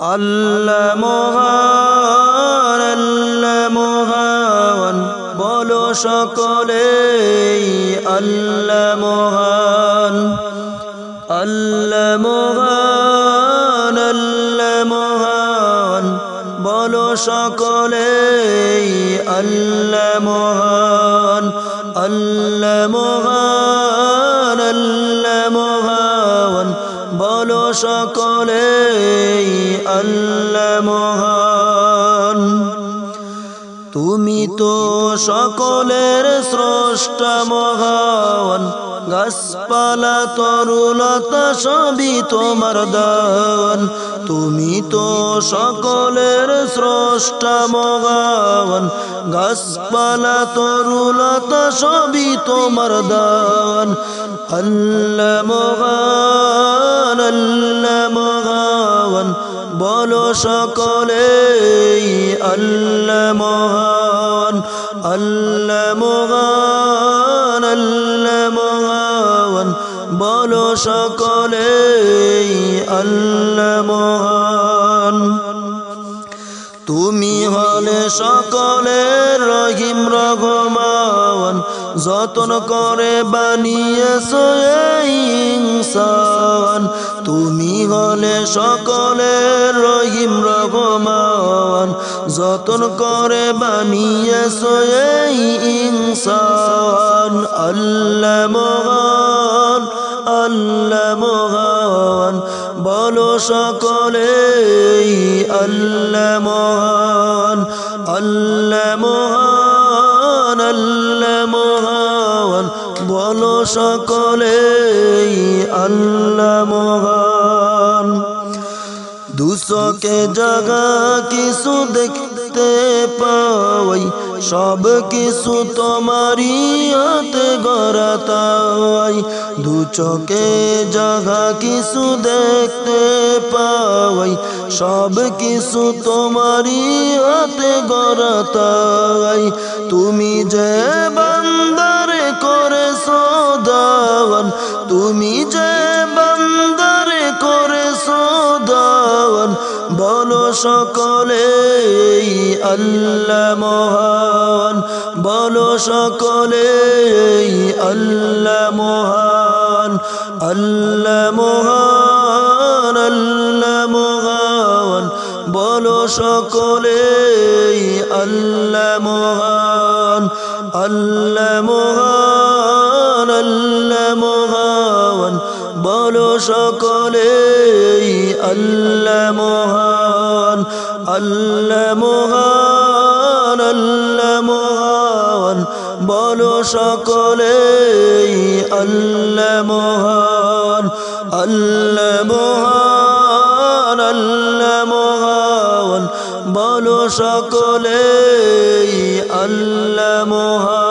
আল্লাহ মহান, আল্লাহ মহান, বলো সকলে আল্লাহ মহান। আল্লাহ মহান, আল্লাহ মহান, বলো সকলে আল্লাহ মহান। আল্লাহ মহান, আল্লাহ মহান, বলো সকলে আল্লাহ মহান। তুমি তো সকলের স্রষ্টা মহান, গাছপালা তরুলতা সবই তোমার দান। তুমি তো সকলের স্রষ্টা মহান, গাছপালা তরুলতা সবই তোমার দান। আল্লাহ মহান, আল্লাহ মহান, বলো সকলে আল্লাহ মহান। আল্লাহ মহান, আল্লাহ মহান, বলো সকলে আল্লাহ মহান। তুমি হলে সকলের রহিম রহমান, যতন করে বানিয়েছো এই ইনসান। তুমি হলে সকলের রহিম রহমান, যতন করে বানিয়েছো এই ইনসান। আল্লাহ মহান, আল্লাহ মহান, বলো সকলে আল্লাহ মহান। আল্লাহ মহান, আল্লাহ মহান, বলো সকলে আল্লাহ মহান। দুচোখে জাগা কিছু দেখতে পাই, সব কিছু তোমারই হাতে গড়া তাই। দু চোখে জাগা কিছু দেখতে পাই, সব কিছু তোমারই হাতে গড়া তাই। তুমি যে বান্দারে করেছো দান, তুমি যে বান্দারে করেছো দান, বলো সকলে আল্লাহ মহান। বলো সকলে আল্লাহ মহান। আল্লাহ মহান, আল্লাহ মহান, বলো সকলে আল্লাহ মহান। আল্লাহ মহান, আল্লাহ মহান, বলো সকলে আল্লাহ মহান। আল্লাহ মহান, আল্লাহ মহান, বলো সকলে আল্লাহ মহান। আল্লাহ মহান, আল্লাহ মহান, বলো সকলে আল্লাহ মহান।